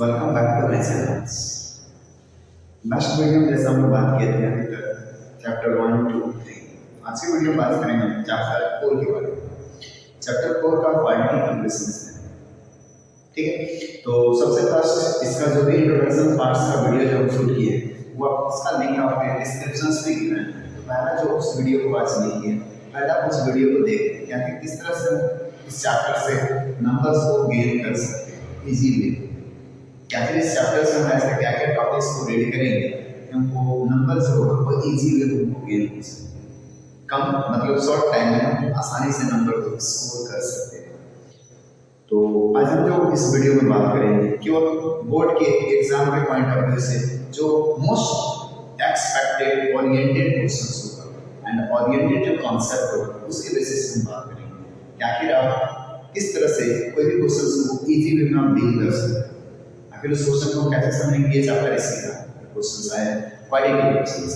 Welcome back to my channel. Last video में जैसा हम बात किए थे अभी तक चैप्टर 1, 2, 3। आज की वीडियो में बात करेंगे चैप्टर 4 के बारे में। चैप्टर 4 का क्वाड्रेटिक इक्वेशंस है। ठीक है, तो सबसे फर्स्ट इसका जो भी इंट्रोडक्शन पार्ट्स का वीडियो जो हम शूट किए वो उसका लिंक आपके डिस्क्रिप्शन में गिना है। तो पहला जो उस वीडियो को वॉच नहीं किया, पहला उस वीडियो को देख यानी किस तरह से इस चैप्टर से नंबर्स को गेन कर सकते हैं इजीली। क्या फिर इस चैप्टर से हम ऐसे क्या क्या टॉपिक्स को रेडी करेंगे हमको नंबर्स जो वो इजी वे में हमको गेन हो सके। कम मतलब शॉर्ट टाइम में हम आसानी से नंबर को स्कोर कर सकते हैं। तो आज हम जो इस वीडियो में बात करेंगे केवल बोर्ड के एग्जाम के पॉइंट ऑफ व्यू से जो मोस्ट एक्सपेक्टेड ओरिएंटेड क्वेश्चंस होगा एंड ओरिएंटेड जो कॉन्सेप्ट होगा उसके बेसिस पे हम बात करेंगे कि आखिर आप किस तरह से कोई भी क्वेश्चन को इजी वे में आप डील कर सकते हैं। फिर उस क्वेश्चन को कैसे समझेंगे ये चैप्टर इसका क्वेश्चंस आए क्वाड्रेटिक क्वेश्चंस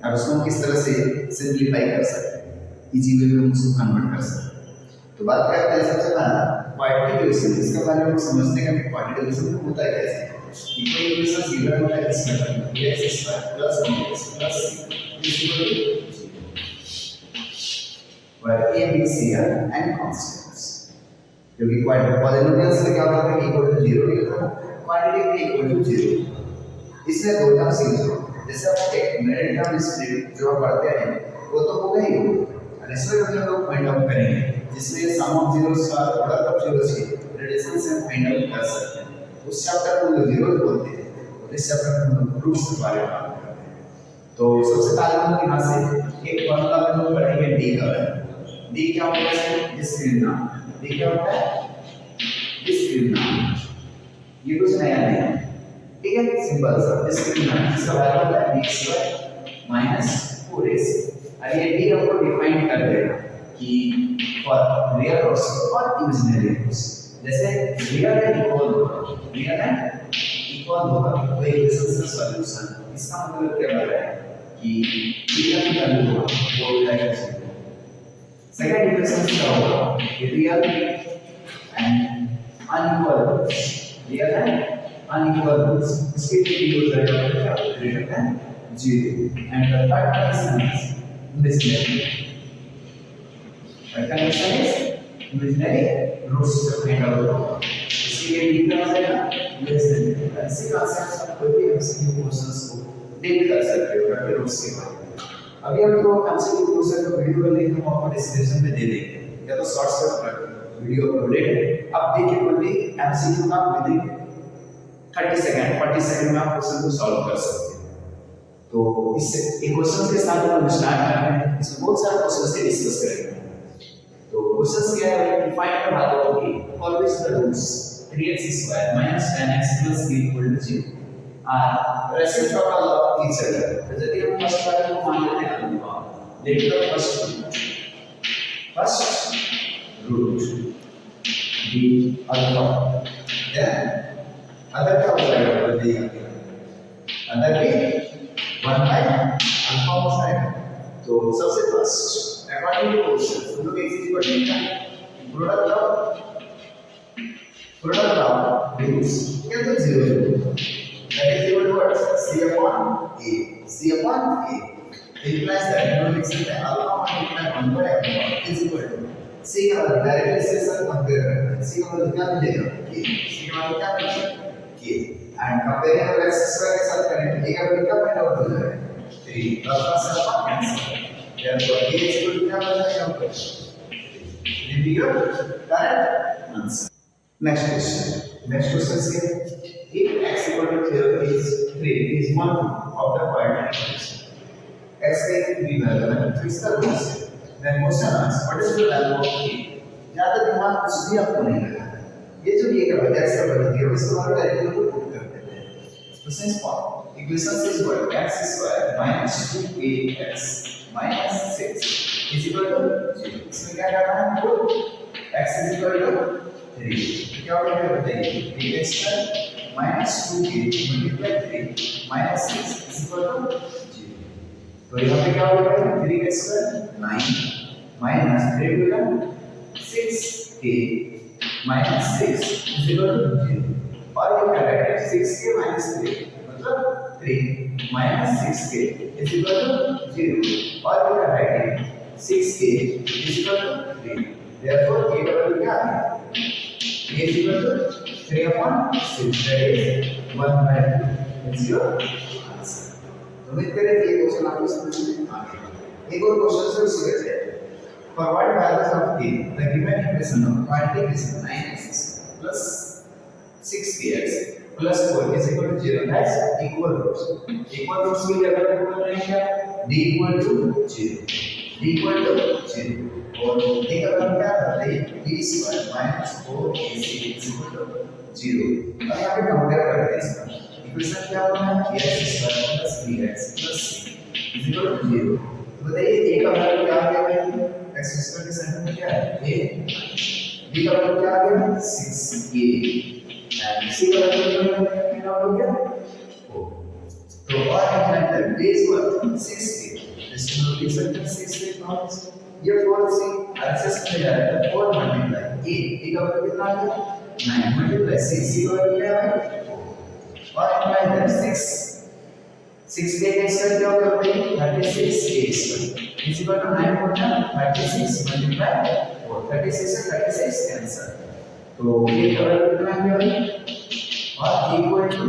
अब उसको हम किस तरह से सिंपलीफाई कर सकते हैं इजी वे में उसको कन्वर्ट कर सकते हैं। तो बात करते हैं सबसे पहला क्वाड्रेटिक इक्वेशन। इसका बारे में समझते हैं कि क्वाड्रेटिक इक्वेशन होता है कैसे। इक्वल इक्वेशन गिवन होता है इसमें x² + bx + c where a b c are n constants। क्योंकि क्वाड्रेटिक पॉलिनोमियल्स में क्या होता है इक्वल टू 0 नहीं होता, क्वाड्रेटिक में इक्वल टू 0। इसमें दो टर्म्स यूज होते हैं। जैसे आप एक मिनट टर्म स्प्लिट जो आप पढ़ते हैं वो तो होगा ही होगा, और इसमें हम लोग फाइंड आउट करेंगे जिसमें सम ऑफ जीरोस का प्रोडक्ट ऑफ जीरोस की रिलेशन से हम फाइंड आउट कर सकते हैं। उस चैप्टर को हम जीरो बोलते हैं और इस चैप्टर में हम प्रूफ्स के बारे में बात करते हैं। तो सबसे पहले हम यहां से एक फॉर्मूला हम लोग पढ़ेंगे डी का। डी क्या होता है डिस्क्रिमिनेंट। डी क्या होता है डिस्क्रिमिनेंट। ये कुछ नया नहीं है, ठीक है, सिंपल सा डिस्क्रिमिनेंट। इसका वैल्यू होता है x² - 4ac। अब ये डी हमको डिफाइन कर देगा कि फॉर रियल और इमेजिनरी रूट्स। जैसे रियल एंड इक्वल होगा तो इक्वेशन का सॉल्यूशन। इसका मतलब क्या हो रहा है कि रियल का वैल्यू होगा वो हो जाएगा 0। सेकंड इक्वेशन क्या होगा real and unequal. Real and unequal roots इसके लिए यूज करेगा क्या greater than 0। And the third condition is imaginary। Third condition is imaginary roots जो फाइंड आउट होगा इसके लिए लिखना होगा imaginary। ऐसे कांसेप्ट से कोई भी एमसीक्यू क्वेश्चंस को डील कर सकते हो फिर रूट्स के बारे में। अभी हम तो एमसीक्यू क्वेश्चन का वीडियो का लिंक हम आपको डिस्क्रिप्शन में दे देंगे या तो शॉर्ट्स वीडियो अपलोडेड है। अब देखिए कोई भी एमसीक्यू का विदिन 30 सेकंड 40 सेकंड में आप क्वेश्चन को सॉल्व कर सकते हैं। तो इस क्वेश्चन के साथ हम स्टार्ट करते हैं। इसमें बहुत सारे क्वेश्चंस से डिस्कस करेंगे। तो क्वेश्चंस क्या है डिफाइन कर बात होगी always the roots 3x² - 10x + c = 0 are reciprocal of each other. तो यदि हम फर्स्ट वाले को मान लेते हैं alpha, let the first root be alpha, then other क्या हो जाएगा बदली अदर भी 1/अल्फा हो जाएगा। तो सबसे फर्स्ट अकॉर्डिंग टू क्वेश्चन हम लोग एक चीज पढ़ेंगे प्रोडक्ट ऑफ रूट्स क्या तो 0 that is equal to what c/a implies that हम लोग लिख सकते हैं अल्फा मल्टीप्लाई 1/अल्फा इज इक्वल टू c का डायरेक्टली से सर कंपेयर करते हैं। c का मतलब क्या मिलेगा k। c का मतलब क्या मिलेगा k एंड कंपेयरिंग अगर x² के साथ करें a का वैल्यू क्या फाइंड आउट हो जाएगा 3 प्लस से alpha cancel therefore k is equal to क्या बन जाएगा 3 be your correct answer। next question is if x equal to 3 is one of the quadratic equation x का भी वैल्यू है तो इसका रूट है then question asks what is the value of k। ज्यादा दिमाग कुछ भी आपको नहीं लगाना, ये जो ये का वजह से बन गया उसको हम डायरेक्टली पुट कर देते हैं। तो since equation is equal x² - 2ax - 6 is equal to 0। इसमें क्या करना है हमको x is equal to 3 क्या हो गया बताइए 3x² - 2a multiply 3 - 6 is equal to 0। तो यहाँ पे क्या हो गया 3x² 9 minus 3 become 6a minus 6 is equal to 0। और ये क्या है 6k minus 3 मतलब 3 minus 6k is equal to 0 और ये क्या है 6k is equal to 3 therefore k का वैल्यू क्या है k is equal to 3 upon 6 that is 1 by 2 is your answer तो उम्मीद करें कि ये क्वेश्चन आपको समझ में आ गया एक और क्वेश्चन से उसी के for what values of k the given equation of quadratic is 9x plus 6px plus 4 is equal to 0 that's equal roots की जगह पे बोल रहे हैं क्या d equal to 0 d equal to 0 और d का मान क्या आता है d square minus 4ac is equal to 0 अब यहाँ पे कंपेयर करते हैं इसका इक्वेशन क्या होगा x square plus bx plus c is equal to 0 तो बताइए a का वैल्यू क्या आ गया भाई x square के सेंटर में क्या है a b का वैल्यू क्या आ गया 6a and c का वैल्यू क्या हो गया 4 तो और इंक्रीमेंटल बेस वर्क 6a इसमें लोकेशन का 6a नॉट ये 4c एक्सेस में जा रहा है 4 मल्टीप्लाई a का वैल्यू कितना आ गया 9 मल्टीप्लाई c का वैल्यू क्या है और इंक्रीमेंटल 6 के स्क्वायर क्या होगा भाई 36a square is equal to 9 होता है 36 मल्टीप्लाई 4 36 से 36 कैंसिल तो ये का वैल्यू कितना आ गया भाई और इक्वल टू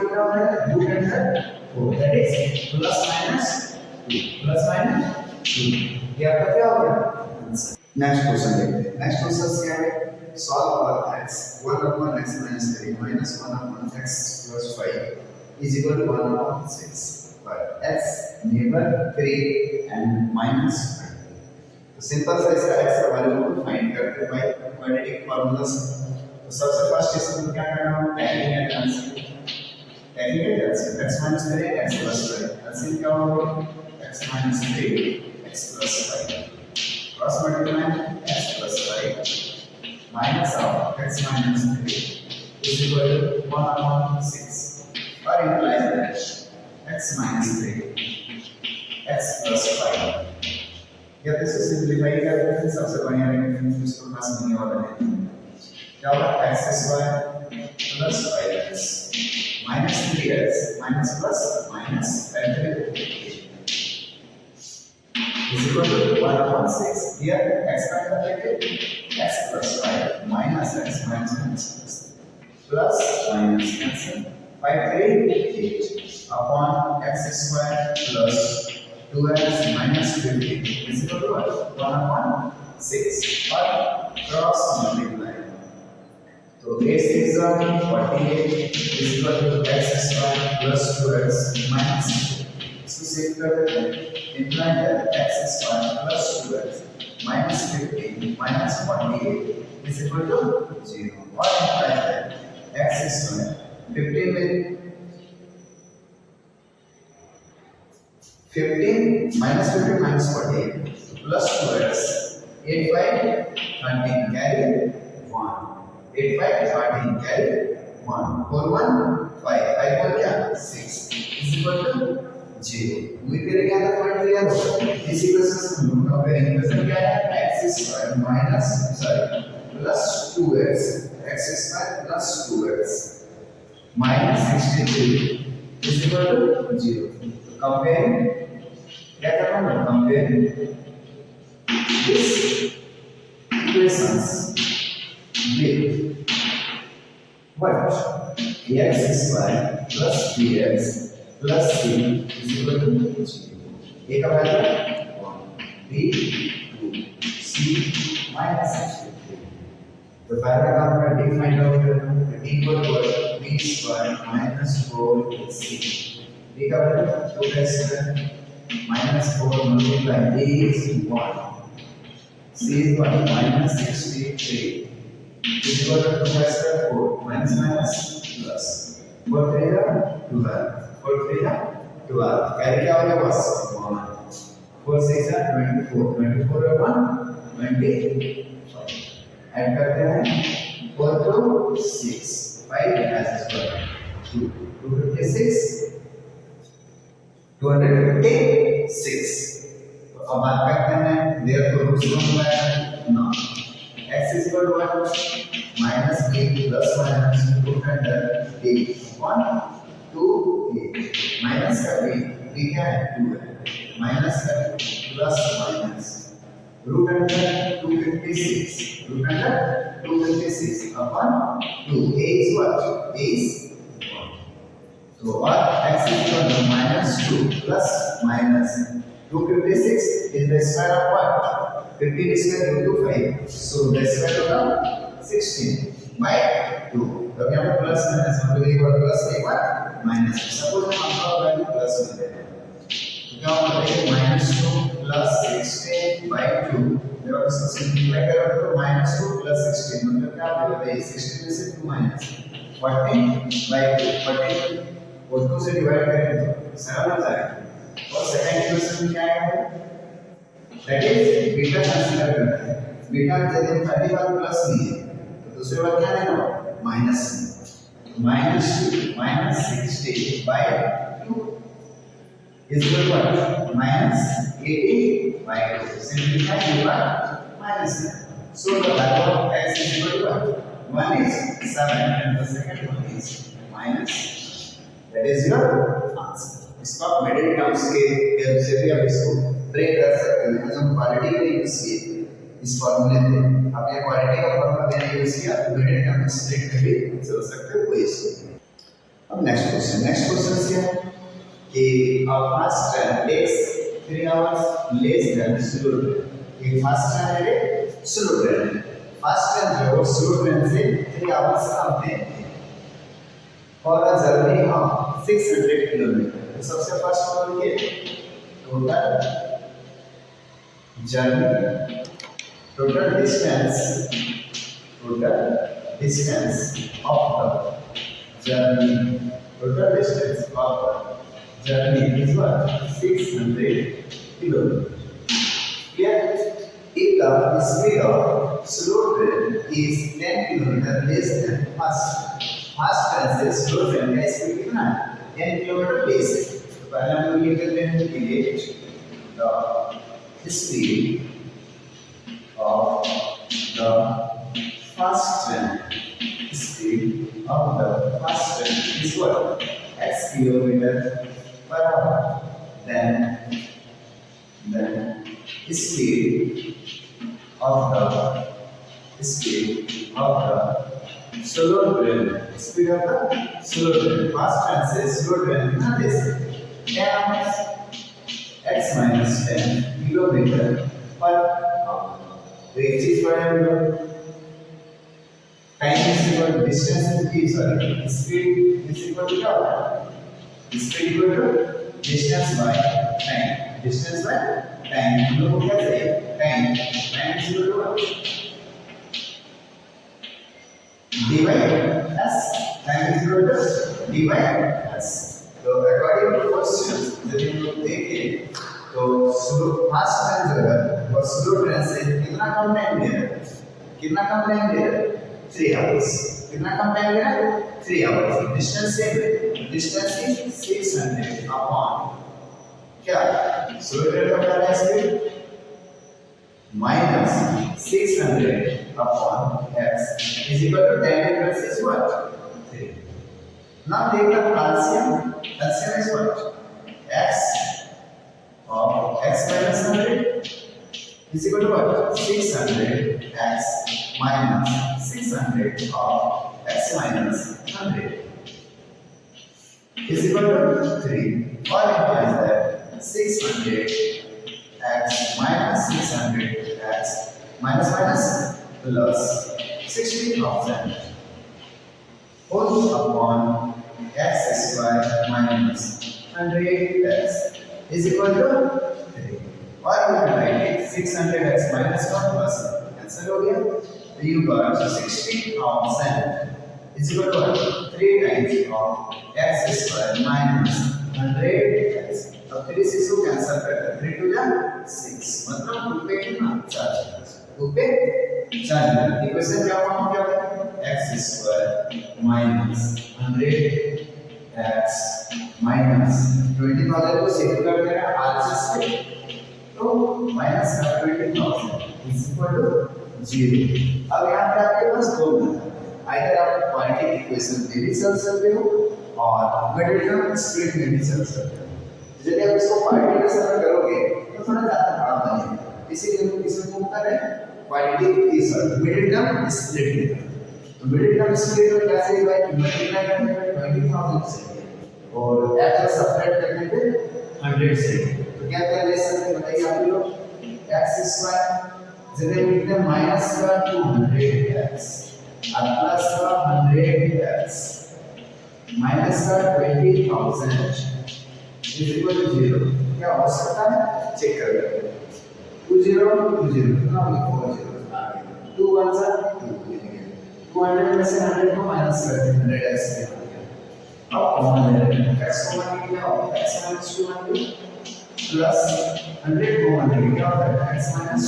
क्या होता है root under 4 that is plus minus 2 ये आपका क्या हो गया नेक्स्ट क्वेश्चन देखते हैं नेक्स्ट क्वेश्चन क्या है solve for x 1 upon x minus 3 minus 1 upon x plus 5 is equal to 1 upon 6 but x never 3 and minus 5 तो सिंपल सा इसका x का वैल्यू को फाइंड करते हैं बाय क्वाड्रेटिक फार्मूला से तो सबसे फर्स्ट इसमें क्या करना है tacking and LCM x minus 3 x plus 5 एल्सियम क्या होगा x minus 3 x plus 5 cross multiply x plus 5 minus of x minus 3 is equal to 1 upon 6 or implies that x minus 3 x plus 5 या तो इसे simplify करते हैं सबसे बढ़िया रहेगा इसको पास नहीं वाला है क्या होगा x square plus 5x minus 3x minus plus minus 5 is equal to 1 upon 6 here x का क्या है x plus 5 minus x minus plus minus cancel 5 3 8 upon x square plus 2x minus 15 is equal to what 1 upon 6 और cross multiply तो 8 6 48 is equal to x square plus 2x minus इसको save कर देते हैं imply that x square plus 2x minus 15 minus 48 is equal to 0 or imply that x square 15 with 15 minus 15 minus 48 plus 2x 8 5 13 carry 1 8 5 13 carry 1 4 1 5 5 4 क्या 6 is equal to 0 उम्मीद करें क्या था point clear हो इस इक्वेशन से हम लोग का इक्वेशन क्या है x square minus sorry plus 2x x square plus 2x minus 63 is equal to 0 compare क्या करना है compare this equations with what x square plus bx plus c is equal to 0 a का value 1 b 2 c minus 63 तो पहला काम का d find out करना है d equal to b square minus 4ac d का value 2x minus 4 multiply d is 1 c is 1 minus 63 is equal to 2 square 4 minus minus plus 4 3 12 4 3 12 carry क्या हो गया बस 4 6 24 24 और 1 25 ऐड करते हैं 4 to 6 5 as square 2 256 256 तो अब बात करते हैं therefore रूट्स कौन है ना x is equal to what? Minus a plus minus root under a upon 2a minus a we can 2a minus a plus minus root under 256 root under 256 upon 2 a is what? A is 1. So what? X is equal to minus 2 plus minus 256 is the square of what? 15 is square into 5. So the square of 16 by 2. तो यहाँ पे plus minus हम लोग एक बार plus एक बार minus suppose हम आपका value plus में दे तो क्या होगा ये -2 प्लस 16 by 2 जब इसको सिंपलीफाई करोगे तो -2 प्लस 16 मतलब क्या होगा ये 16 में से 2 माइनस 14 by 2 14 को 2 से डिवाइड करेंगे तो 7 हो जाएगा और सेकंड इक्वेशन में क्या आएगा दैट इज बीटा कंसीडर करना है बीटा यदि 31 प्लस नहीं है तो दूसरे बार क्या लेना minus minus 60 by 2 is equal to what? Minus 80 by 2. Simplify you are minus 9. So the value of x is equal to what? 1 is 7 and the second one is minus. That is your answer. इसको आप middle terms के help से भी आप इसको break कर सकते हैं हम क्वालिटी का यूज किए इस फॉर्मूले में आप ये क्वालिटी का फॉर्मूला देने यूज किया मिडिल टर्म स्प्लिट में भी चल सकते हो कोई इशू नहीं। अब नेक्स्ट क्वेश्चन क्या है कि a fast train takes 3 hours less than slow train। एक फास्ट ट्रेन है स्लो ट्रेन है फास्ट ट्रेन जो है स्लो ट्रेन से 3 hours कम है और a journey of 600 किलोमीटर। तो सबसे फर्स्ट वन ये total journey total distance of the journey is what 600 kilometers. Here if the speed of slow train is 10 kilometers less than fast train से slow train का speed कितना है 10 kilometre less है तो पहले हम लोग लिख लेते हैं कि the speed of the fast train is what x kilometer per hour then speed of the slow train fast train से slow train कितना देश 10 x minus 10 kilometer per hour। तो एक चीज पढ़े हम लोग time is equal to distance की sorry speed is equal to क्या होता है speed equal to distance by time हम लोग को क्या चाहिए time is equal to dy s time is equal to dy s। तो अकॉर्डिंग टू क्वेश्चन यदि हम लोग देखें तो स्लो फास्ट ट्रेन जो है वो स्लो ट्रेन से कितना कम टाइम ले रहा है 3 आवर्स कितना कम टाइम ले रहा है 3 आवर्स डिस्टेंस इज 600 अपॉन क्या स्लो ट्रेन का क्या है speed minus 600 upon x is equal to 10 plus is what 3। Now take the LCM is what x of x minus 100 is equal to what 600 x minus 600 of x minus 100 is equal to 3 or implies that 600 x minus 600 x minus plus 60,000 whole upon x square minus 100x is equal to 3 or you can write it 600x minus 1 plus cancel हो गया तो you got 60,000 is equal to 3 times of x square minus 100x। अब 3 6 को cancel करते हैं 3 2 जा 6 मतलब 2 पे कितना 4 2 पे 4 इक्वेशन क्या फॉर्म क्या होगा x square minus 100x minus 20,000 को सेव कर देना RHS से तो minus 20,000 is equal to zero. अब यहाँ पे आपके पास दो मेथड, आइदर आप क्वाड्रेटिक इक्वेशन में भी चल सकते हो और मिडिल टर्म स्प्लिट में भी चल सकते हो। यदि आप इसको क्वाड्रेटिक इक्वेशन में करोगे तो थोड़ा ज़्यादा बड़ा बनेगा, इसीलिए हम इसमें मूव कर रहे हैं quadratic equation middle term split में। तो मिडिल टर्म स्प्लिट में क्या से भाई मल्टीप्लाई करने पे 20,000 से और x को सब्ट्रैक्ट करने पे 100 से, तो क्या क्या ले सकते हैं बताइए आप लोग। x स्क्वायर जैसे लिखते हैं माइनस का 200x और प्लस का 100x माइनस का 20,000 इज इक्वल टू 0। क्या हो सकता है चेक कर लेते हैं। 2 0 2 0 कितना हो गया 4 0 आ गया 2 1 सा 2 200 में से 100 को माइनस कर दें 100x में आ गया। अब कॉमन ले लेते हैं x कॉमन क्या होगा x - 200 प्लस 100 कॉमन लेंगे क्या होता है x - 2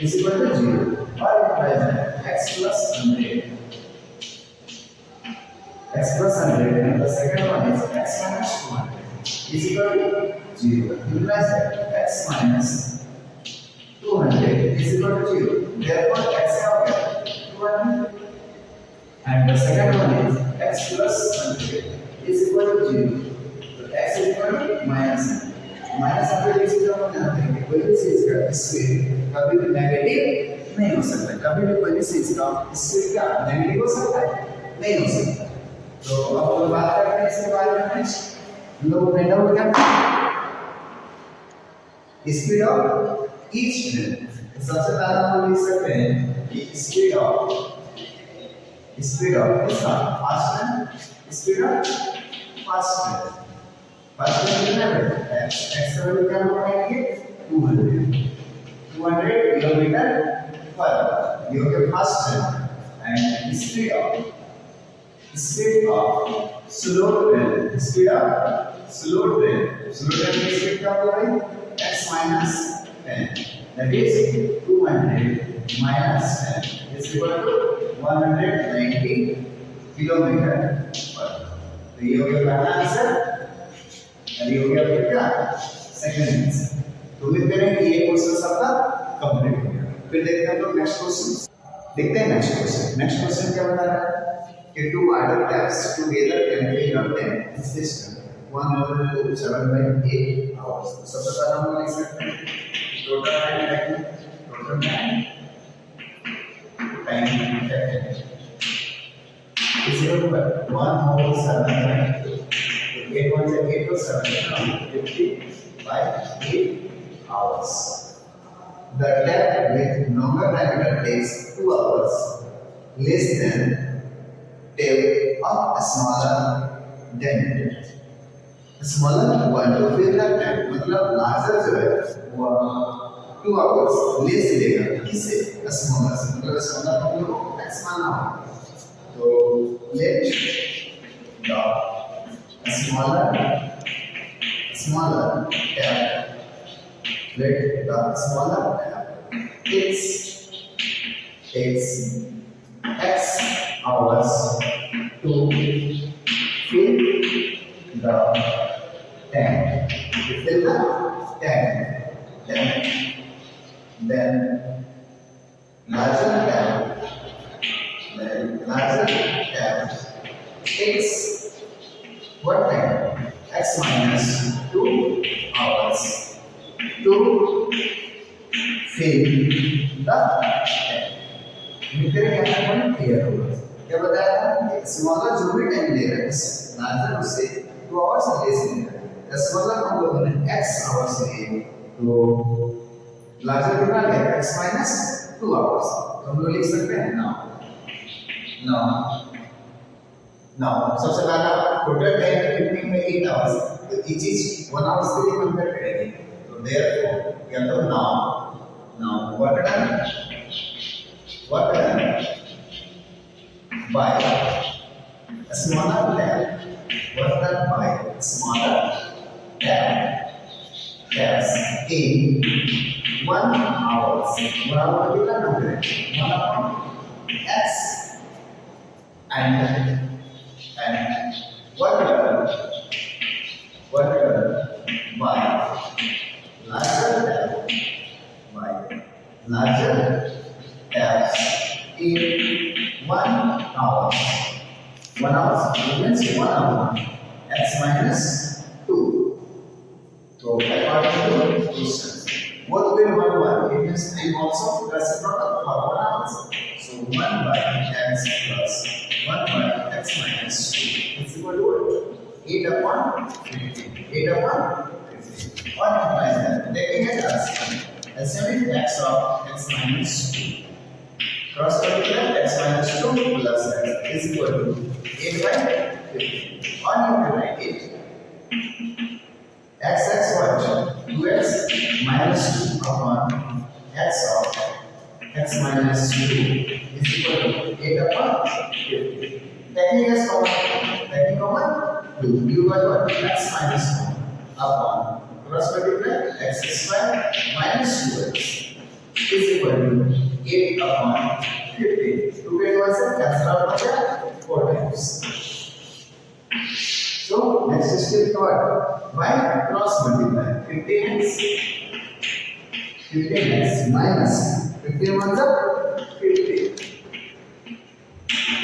is equal to 0 और plus x plus 100 x plus 100 and the second one is x minus 200 is equal to 0 plus x minus 200 is equal to 0, therefore x क्या हो गया 200 and the second one is x plus 100 is equal to 0, so x is equal to minus आप ये चीज हम जानते हैं कि कोई भी चीज का स्क्वायर कभी भी नेगेटिव नहीं हो सकता, कभी भी कोई भी चीज का स्क्वायर क्या नेगेटिव हो सकता है नहीं हो सकता। तो अब हम बात करते हैं इसके बारे में। नेक्स्ट हम लोग फाइंड आउट क्या स्पीड ऑफ ईच ट्रेन। सबसे पहले हम लिख सकते हैं कि स्पीड ऑफ इसका fast train, speed of fast train first में कितना है x का वैल्यू क्या लगाएंगे 200 किलोमीटर पर ये हो गया first train. And speed of slow train की स्पीड क्या होगा भाई x minus 10 that is 200 minus 10 is equal to 190 kilometre पर। तो ये हो गया पहला आंसर अभी हो गया फिर क्या सेकंड आंसर। तो उम्मीद करें कि ये क्वेश्चन सबका कंप्लीट हो गया। फिर देखते हैं हम लोग नेक्स्ट क्वेश्चन। देखते हैं नेक्स्ट क्वेश्चन क्या बता रहा है कि two idle taps together can fill up 10 system 1/2 7/8 hours. तो सबसे पहले हम लिख सकते हैं total time is equal to 1/7/8 8 1 8 to 7 50 by 8 hours. The tap with longer diameter takes 2 hours less than tap of a smaller diameter. Smaller one to fill the tap मतलब larger जो है वो 2 hours less लेगा किससे smaller से मतलब smaller का मतलब x माना हो तो let the smaller tab let the smaller tab takes x hours to fill the tank then larger tab takes what time x minus 2 hours to fill the tank। मित्र यहाँ पर clear होगा क्या बताया था कि स्मॉलर जो भी टाइम ले रहा है लार्जर उससे 2 आवर्स लेस ले रहा है। स्मॉलर हम लोगों ने x आवर्स लिए तो लार्जर कितना लेगा x minus 2 आवर्स। तो हम लोग लिख सकते हैं नाउ सबसे पहला टोटल टाइम 15 में 8 आवर्स तो ये चीज 1 आवर्स के लिए कंपेयर करेंगे तो देयरफॉर क्या तो now what done by a smaller tabs in 1 hour कितना नंबर है 1/x and what done by larger 1 hour means 1 hour x minus 2. So according to questions, both will 1 1. It means I am also reciprocal for 1 hour. So 1 by x plus 1 by x minus 2 is equal to what? 8 upon 15. 8 upon 15. What implies that? Taking it as x of x minus 2. Cross multiply x minus 2 plus x is equal to 8 by 15. Or you can write it x what? 2x minus 2 upon x of x minus 2 is equal to 8 upon 15. Taking as common, 2. You got what? X minus 1 upon cross multiply x square minus 2x is equal to 8 upon 15. 2 can also cancel out 4 times. So next step what? By cross multiply 15x minus 15 ones up 50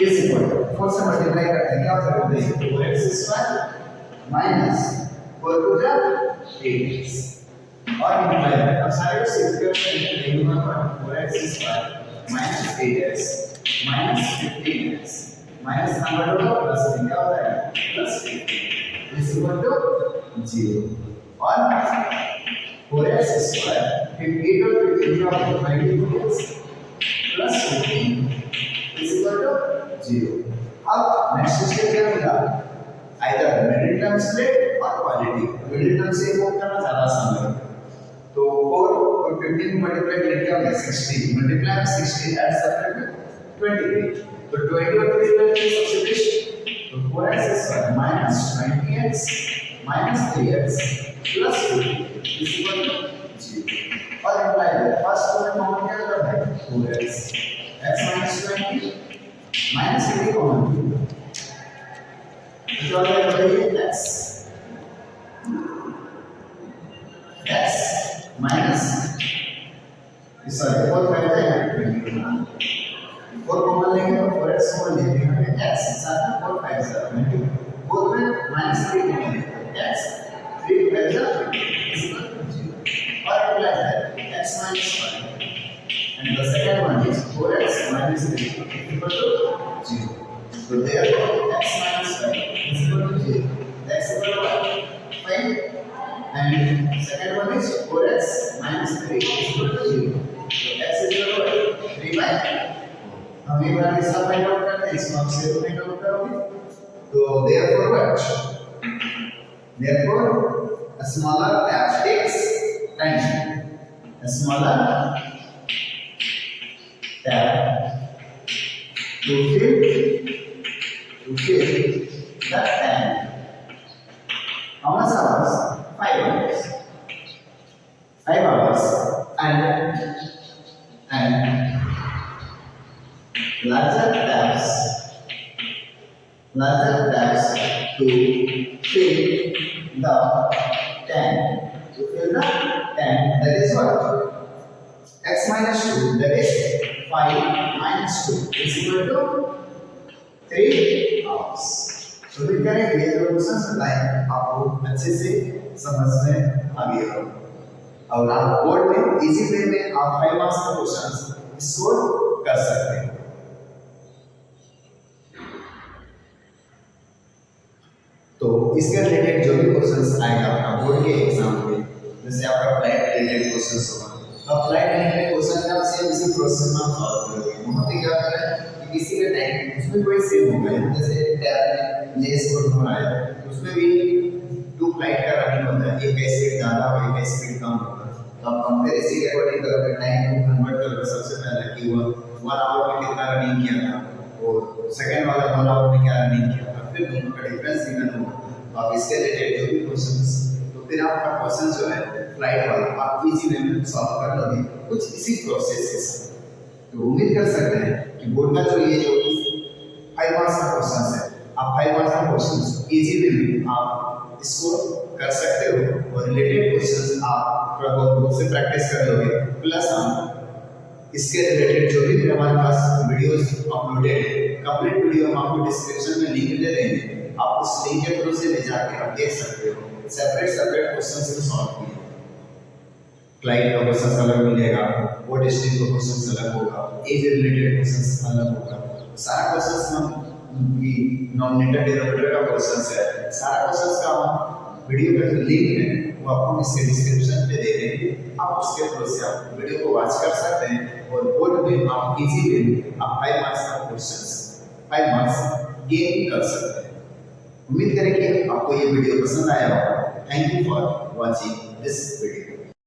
is equal to 4 से multiply करते हैं क्या होता है 4x square minus 4 to जा 8x और multiply अब सारे को सिंपलीफाई करके वैल्यू में 4x square minus 8x minus 15x minus number two plus क्या होता है प्लस 15 इज इक्वल टू 0 और 4x स्क्वायर 58 और 15 का multiply plus 15 is equal to 0. अब नेक्स्ट स्टेप क्या मिला? Either middle term split or quality. Middle term से वो करना ज़्यादा आसान है. तो 4 और 15 को मल्टीप्लाई करके क्या होगा 60. मल्टीप्लाई में 60 ऐड सब्ट्रैक्ट 23. तो 20 और 23 सबसे बेस्ट. तो 4x square minus 20x minus 3x plus 2 is equal to 0. और इम्प्लाई है फर्स्ट को कॉमन क्या करना है 4x x minus 20 minus 3 common. तो क्या बताइए x minus sorry 4 5 है 4 कॉमन लेंगे तो 4x कॉमन लेंगे हमें x साथ में 4 5 से 20 बोथ में minus 3 कॉमन लेंगे x 3 5 से और अप्लाई है x minus 1 and the second one is 4x minus 3 equal to 0. So therefore x minus 5 is equal to 0. X equal to what? 5. And second one is 4x minus 3 is equal to 0. So x is equal to what? 3 by 4. हम एक बार इसका find out करते हैं इसको आप save find out करोगे तो therefore what? Therefore a smaller tab takes time. A smaller tab to fill the tank. How much hours? 5 hours. 5 hours and larger tabs to fill the tank. To fill the tank. That is what? X minus 2. That is 5 minus 2 is equal to 3 hours. तो फिर करेंगे ये question बताएं आपको अच्छे से समझ में आ गया होगा और आप बोर्ड में इजी वे में आप 5 मार्क्स का क्वेश्चन स्कोर कर सकते हैं. तो इसके रिलेटेड जो भी क्वेश्चंस आएगा आपका बोर्ड के एग्जाम में जैसे आपका फ्लाइट रिलेटेड क्वेश्चंस होगा अप्लाइड रिलेटेड क्वेश्चन का सेम इसी प्रोसेस में सॉल्व करोगे. वहां पे क्या होता है कि किसी का टाइम उसमें कोई सेम होगा जैसे टैब में लेस कोड बनाया उसमें भी 2 फ्लाइट का रनिंग होता है एक का स्पीड ज्यादा और एक का स्पीड कम होता है. तो आप कंपैरिजन के अकॉर्डिंग करोगे टाइम को कन्वर्ट करोगे सबसे पहले कि वो 1 आवर में कितना रनिंग किया था और सेकंड वाला 1 आवर में क्या रनिंग किया था फिर दोनों का डिफरेंस निकालना होगा. आप इसके रिलेटेड जो भी क्वेश्चंस तो फिर आपका क्वेश्चन जो है फ्लाइट वाला आप इजी वे में सॉल्व कर लोगे कुछ इसी प्रोसेस के साथ. तो उम्मीद कर सकते हैं कि बोर्ड का जो ये जो 5 मार्क्स का क्वेश्चन है आप 5 मार्क्स का क्वेश्चन इजी वे में आप इसको कर सकते हो और रिलेटेड क्वेश्चंस आप थोड़ा बहुत बुक से प्रैक्टिस कर लोगे प्लस हम इसके रिलेटेड जो भी हमारे पास वीडियोस अपलोडेड है कंप्लीट वीडियो हम आपको डिस्क्रिप्शन में लिंक दे देंगे, आप उस लिंक के थ्रू से ले जाके आप देख सकते हो, सेपरेट सेपरेट क्वेश्चन से सॉल्व किए। क्लाइंट का क्वेश्चन अलग मिलेगा, व्हाट स्ट्रीम का क्वेश्चन अलग होगा, एज रिलेटेड क्वेश्चन अलग होगा, सारा क्वेश्चन हम ये नॉमिनेटर डिनोमिनेटर का क्वेश्चन है, सारा क्वेश्चन का हम वीडियो का जो लिंक है वो आपको इसके डिस्क्रिप्शन पे दे देंगे, आप उसके थ्रू से आप वीडियो को वॉच कर सकते हैं और बोर्ड में आप इजीली आप 5 मार्क्स का क्वेश्चन 5 मार्क्स गेन कर सकते हैं। उम्मीद करें कि आपको ये वीडियो पसंद आया होगा। Thank you for watching this video.